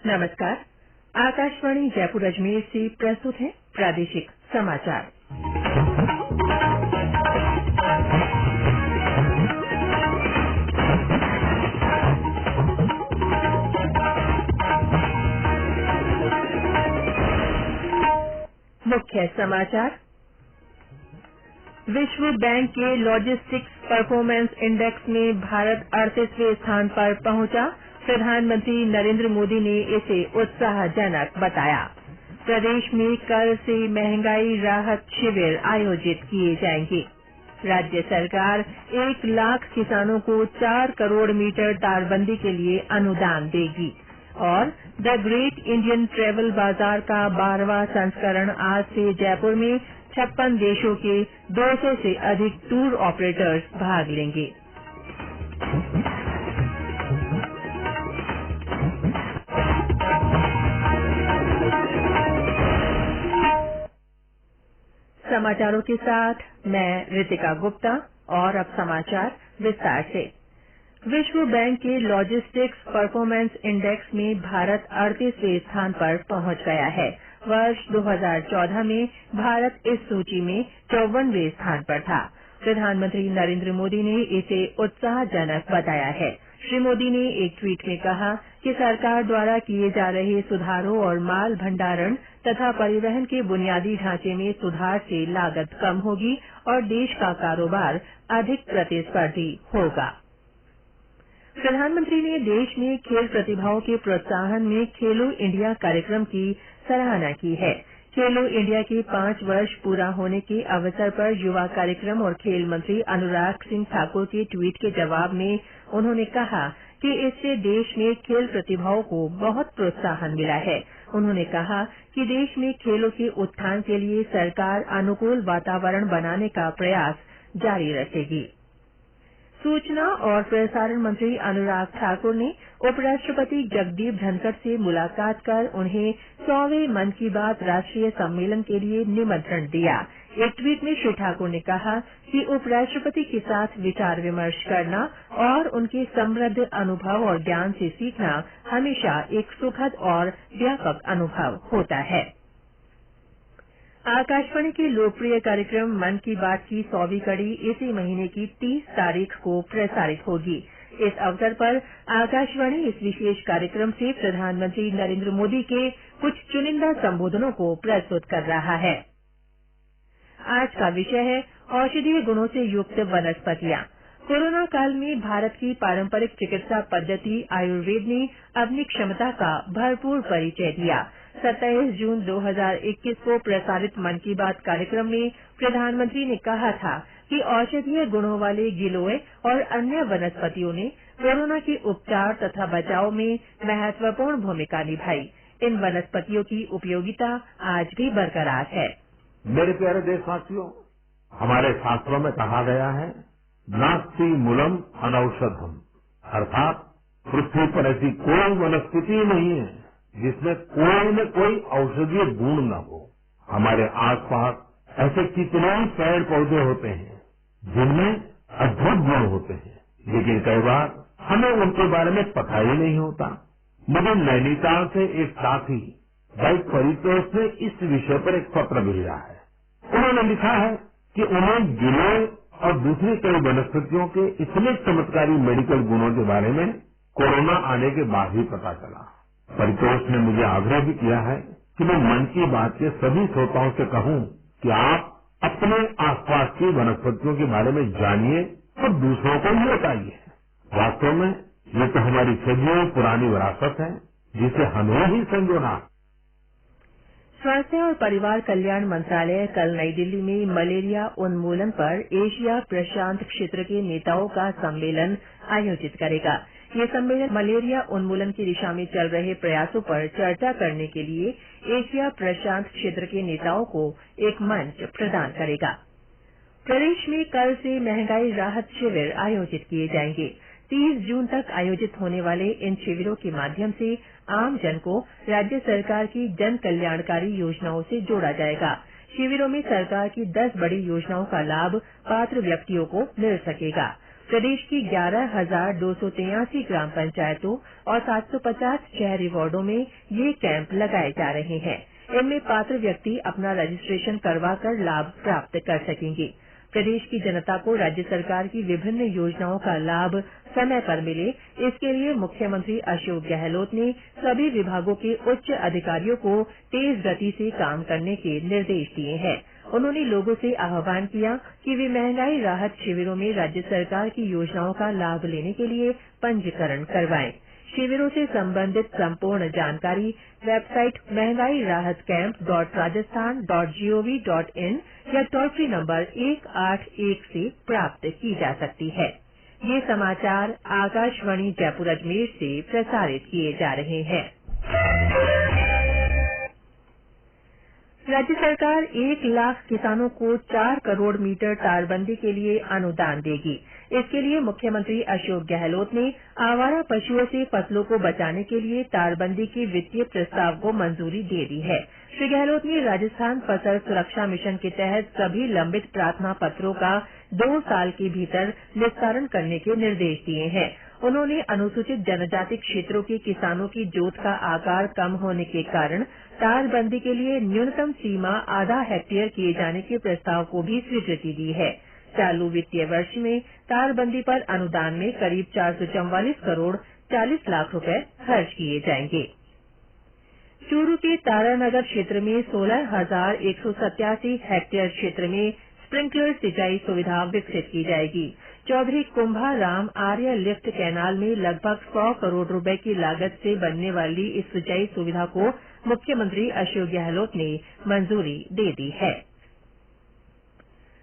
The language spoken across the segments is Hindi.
नमस्कार। आकाशवाणी जयपुर अजमेर से प्रस्तुत है प्रादेशिक समाचार। मुख्य समाचार। विश्व बैंक के लॉजिस्टिक्स परफॉर्मेंस इंडेक्स में भारत 38वें स्थान पर पहुंचा। प्रधानमंत्री नरेंद्र मोदी ने इसे उत्साहजनक बताया। प्रदेश में कल से महंगाई राहत शिविर आयोजित किए जाएंगे। राज्य सरकार 1 लाख किसानों को 4 करोड़ मीटर तारबंदी के लिए अनुदान देगी। और द ग्रेट इंडियन ट्रेवल बाजार का 12वां संस्करण आज से जयपुर में 56 देशों के 200 से अधिक टूर ऑपरेटर्स भाग लेंगे। समाचारों के साथ मैं रितिका गुप्ता और अब समाचार विस्तार से। विश्व बैंक के लॉजिस्टिक्स परफॉर्मेंस इंडेक्स में भारत 38वें स्थान पर पहुंच गया है। वर्ष 2014 में भारत इस सूची में 54वें स्थान पर था। प्रधानमंत्री नरेंद्र मोदी ने इसे उत्साहजनक बताया है। श्री मोदी ने एक ट्वीट में कहा कि सरकार द्वारा किए जा रहे सुधारों और माल भंडारण तथा परिवहन के बुनियादी ढांचे में सुधार से लागत कम होगी और देश का कारोबार अधिक प्रतिस्पर्धी होगा। प्रधानमंत्री ने देश में खेल प्रतिभाओं के प्रोत्साहन में खेलो इंडिया कार्यक्रम की सराहना की है। खेलो इंडिया के 5 वर्ष पूरा होने के अवसर पर युवा कार्यक्रम और खेल मंत्री अनुराग सिंह ठाकुर के ट्वीट के जवाब में उन्होंने कहा कि इससे देश में खेल प्रतिभाओं को बहुत प्रोत्साहन मिला है। उन्होंने कहा कि देश में खेलों के उत्थान के लिए सरकार अनुकूल वातावरण बनाने का प्रयास जारी रखेगी। सूचना और प्रसारण मंत्री अनुराग ठाकुर ने उपराष्ट्रपति जगदीप धनखड़ से मुलाकात कर उन्हें 100वें मन की बात राष्ट्रीय सम्मेलन के लिए निमंत्रण दिया। एक ट्वीट में श्री ठाकुर ने कहा कि उपराष्ट्रपति के साथ विचार विमर्श करना और उनके समृद्ध अनुभव और ज्ञान से सीखना हमेशा एक सुखद और व्यापक अनुभव होता है। आकाशवाणी के लोकप्रिय कार्यक्रम मन की बात की 100वीं कड़ी इसी महीने की 30 तारीख को प्रसारित होगी। इस अवसर पर आकाशवाणी इस विशेष कार्यक्रम से प्रधानमंत्री नरेंद्र मोदी के कुछ चुनिंदा संबोधनों को प्रस्तुत कर रहा है। आज का विषय है औषधीय गुणों से युक्त वनस्पतियां। कोरोना काल में भारत की पारंपरिक चिकित्सा पद्धति आयुर्वेद ने अपनी क्षमता का भरपूर परिचय दिया। 27 जून 2021 को प्रसारित मन की बात कार्यक्रम में प्रधानमंत्री ने कहा था कि औषधीय गुणों वाले गिलोय और अन्य वनस्पतियों ने कोरोना के उपचार तथा बचाव में महत्वपूर्ण भूमिका निभाई। इन वनस्पतियों की उपयोगिता आज भी बरकरार है। मेरे प्यारे देशवासियों, हमारे शास्त्रों में कहा गया है, नास्ति मूलम अनौषधम, अर्थात पृथ्वी पर ऐसी कोई वनस्पति नहीं है जिसमें कोई न कोई औषधीय गुण न हो। हमारे आसपास ऐसे कितने ही पेड़ पौधे होते हैं जिनमें अद्भुत गुण होते हैं, लेकिन कई बार हमें उनके बारे में पता ही नहीं होता। मुझे नैनीताल से एक साथी भाई परितोष ने इस विषय पर एक पत्र भेजा है। उन्होंने लिखा है कि उन्हें गिलोय और दूसरी कई वनस्पतियों के इतने चमत्कारी मेडिकल गुणों के बारे में कोरोना आने के बाद ही पता चला। परितोष ने मुझे आग्रह भी किया है कि मैं मन की बात के सभी श्रोताओं से कहूं कि आप अपने आसपास की वनस्पतियों के बारे में जानिए और दूसरों को भी बताइए। वास्तव में ये तो हमारी सदियों पुरानी विरासत है जिसे हमें ही संजोना। स्वास्थ्य और परिवार कल्याण मंत्रालय कल नई दिल्ली में मलेरिया उन्मूलन पर एशिया प्रशांत क्षेत्र के नेताओं का सम्मेलन आयोजित करेगा। ये सम्मेलन मलेरिया उन्मूलन की दिशा में चल रहे प्रयासों पर चर्चा करने के लिए एशिया प्रशांत क्षेत्र के नेताओं को एक मंच प्रदान करेगा। प्रदेश में कल से महंगाई राहत शिविर आयोजित किए जाएंगे। 30 जून तक आयोजित होने वाले इन शिविरों के माध्यम से आम जन को राज्य सरकार की जन कल्याणकारी योजनाओं से जोड़ा जाएगा। शिविरों में सरकार की 10 बड़ी योजनाओं का लाभ पात्र व्यक्तियों को मिल सकेगा। प्रदेश की 11,283 ग्राम पंचायतों और 750 शहरी वार्डों में ये कैंप लगाए जा रहे हैं। इनमें पात्र व्यक्ति अपना रजिस्ट्रेशन करवाकर लाभ प्राप्त कर सकेंगे। प्रदेश की जनता को राज्य सरकार की विभिन्न योजनाओं का लाभ समय पर मिले, इसके लिए मुख्यमंत्री अशोक गहलोत ने सभी विभागों के उच्च अधिकारियों को तेज गति से काम करने के निर्देश दिए हैं। उन्होंने लोगों से आह्वान किया कि वे महंगाई राहत शिविरों में राज्य सरकार की योजनाओं का लाभ लेने के लिए पंजीकरण करवाएं। शिविरों से संबंधित संपूर्ण जानकारी वेबसाइट महंगाईराहतकैंप.rajasthan.gov.in या टोल फ्री नंबर 181 से प्राप्त की जा सकती है। ये समाचार आकाशवाणी जयपुर अजमेर से प्रसारित किए जा रहे हैं। राज्य सरकार 1 लाख किसानों को 4 करोड़ मीटर तारबंदी के लिए अनुदान देगी। इसके लिए मुख्यमंत्री अशोक गहलोत ने आवारा पशुओं से फसलों को बचाने के लिए तारबंदी के वित्तीय प्रस्ताव को मंजूरी दे दी है। श्री गहलोत ने राजस्थान फसल सुरक्षा मिशन के तहत सभी लंबित प्रार्थना पत्रों का 2 साल के भीतर निस्तारण करने के निर्देश दिए हैं। उन्होंने अनुसूचित जनजाति क्षेत्रों के किसानों की जोत का आकार कम होने के कारण तारबंदी के लिए न्यूनतम सीमा आधा हेक्टेयर किए जाने के प्रस्ताव को भी स्वीकृति दी है। चालू वित्तीय वर्ष में तारबंदी पर अनुदान में करीब 444 करोड़ 40 लाख रुपए खर्च किए जाएंगे। चूरू के तारानगर क्षेत्र में 16,187 हेक्टेयर क्षेत्र में स्प्रिंकलर सिंचाई सुविधा विकसित की जाएगी। चौधरी कुंभा राम आर्य लिफ्ट कैनाल में लगभग 100 करोड़ रुपए की लागत से बनने वाली इस सिंचाई सुविधा को मुख्यमंत्री अशोक गहलोत ने मंजूरी दे दी है।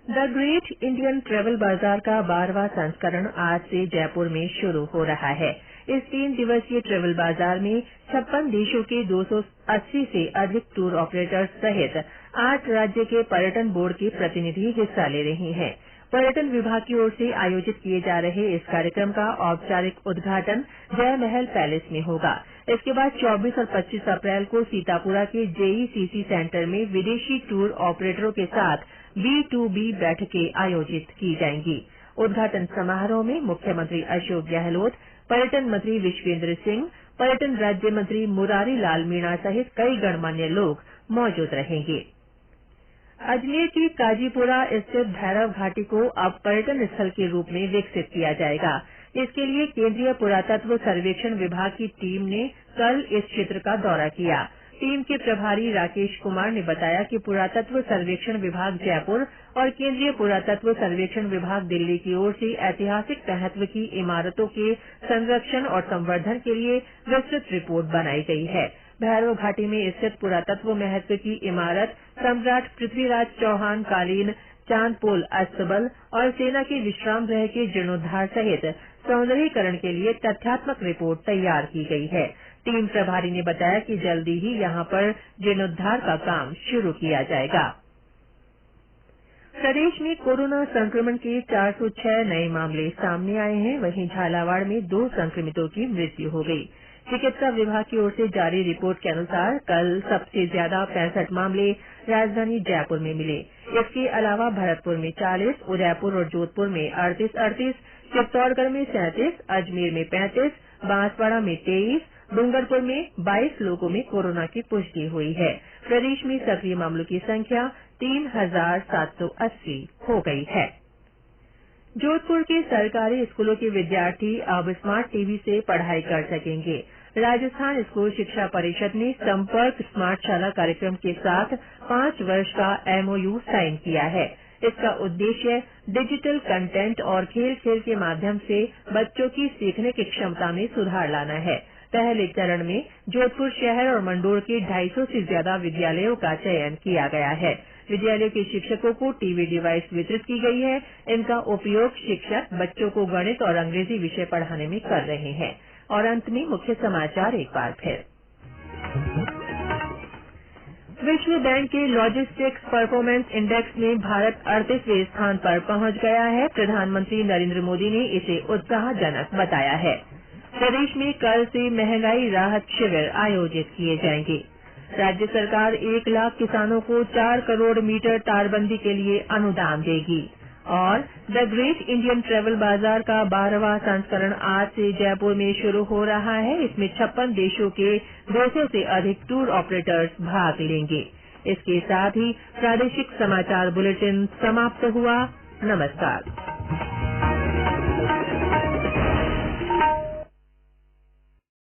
द ग्रेट इंडियन ट्रेवल बाजार का 12वां संस्करण आज से जयपुर में शुरू हो रहा है। इस 3 दिवसीय ट्रेवल बाजार में 56 देशों के 280 से अधिक टूर ऑपरेटर्स सहित 8 राज्य के पर्यटन बोर्ड के प्रतिनिधि हिस्सा ले रहे हैं। पर्यटन विभाग की ओर से आयोजित किए जा रहे इस कार्यक्रम का औपचारिक उद्घाटन जय महल पैलेस में होगा। इसके बाद 24 और 25 अप्रैल को सीतापुरा के जेईसीसी सेंटर में विदेशी टूर ऑपरेटरों के साथ B2B बैठकें आयोजित की जाएंगी। उद्घाटन समारोह में मुख्यमंत्री अशोक गहलोत, पर्यटन मंत्री विश्वेन्द्र सिंह, पर्यटन राज्य मंत्री मुरारी लाल मीणा सहित कई गणमान्य लोग मौजूद रहेंगे। अजमेर की काजीपुरा स्थित भैरव घाटी को अब पर्यटन स्थल के रूप में विकसित किया जाएगा। इसके लिए केंद्रीय पुरातत्व सर्वेक्षण विभाग की टीम ने कल इस क्षेत्र का दौरा किया। टीम के प्रभारी राकेश कुमार ने बताया कि पुरातत्व सर्वेक्षण विभाग जयपुर और केंद्रीय पुरातत्व सर्वेक्षण विभाग दिल्ली की ओर से ऐतिहासिक महत्व की इमारतों के संरक्षण और संवर्धन के लिए विस्तृत रिपोर्ट बनाई गई है। भैरव घाटी में स्थित पुरातत्व महत्व की इमारत सम्राट पृथ्वीराज चौहान कालीन चांदपोल अस्तबल और सेना के विश्राम गृह के जीर्णोद्धार सहित सौंदर्यीकरण के लिए तथ्यात्मक रिपोर्ट तैयार की गई है। टीम प्रभारी ने बताया कि जल्दी ही यहां पर जीर्णोद्धार का काम शुरू किया जाएगा। प्रदेश में कोरोना संक्रमण के 406 नए मामले सामने आए हैं। वहीं झालावाड़ में 2 संक्रमितों की मृत्यु हो गई। चिकित्सा विभाग की ओर से जारी रिपोर्ट के अनुसार कल सबसे ज्यादा 65 मामले राजधानी जयपुर में मिले। इसके अलावा भरतपुर में 40, उदयपुर और जोधपुर में 38, चित्तौड़गढ़ में 37, अजमेर में 35, बांसवाड़ा में 23, डूंगरपुर में 22 लोगों में कोरोना की पुष्टि हुई है। प्रदेश में सक्रिय मामलों की संख्या 3,780 हो गई है। जोधपुर के सरकारी स्कूलों के विद्यार्थी अब स्मार्ट टीवी से पढ़ाई कर सकेंगे। राजस्थान स्कूल शिक्षा परिषद ने संपर्क स्मार्ट शाला कार्यक्रम के साथ 5 वर्ष का MOU साइन किया है। इसका उद्देश्य डिजिटल कंटेंट और खेल खेल के माध्यम से बच्चों की सीखने की क्षमता में सुधार लाना है। पहले चरण में जोधपुर शहर और मंडोर के 250 से ज्यादा विद्यालयों का चयन किया गया है। विद्यालय के शिक्षकों को टीवी डिवाइस वितरित की गई है। इनका उपयोग शिक्षक बच्चों को गणित और अंग्रेजी विषय पढ़ाने में कर रहे हैं। और अंत में मुख्य समाचार एक बार फिर। विश्व बैंक के लॉजिस्टिक्स परफॉर्मेंस इंडेक्स में भारत 38वें स्थान पर पहुंच गया है। प्रधानमंत्री नरेंद्र मोदी ने इसे उत्साहजनक बताया है। प्रदेश में कल से महंगाई राहत शिविर आयोजित किए जाएंगे। राज्य सरकार 1 लाख किसानों को 4 करोड़ मीटर तारबंदी के लिए अनुदान देगी। और द ग्रेट इंडियन ट्रेवल बाजार का 12वां संस्करण आज से जयपुर में शुरू हो रहा है। इसमें 56 देशों के 200 से अधिक टूर ऑपरेटर्स भाग लेंगे। इसके साथ ही प्रादेशिक समाचार बुलेटिन समाप्त हुआ। नमस्कार।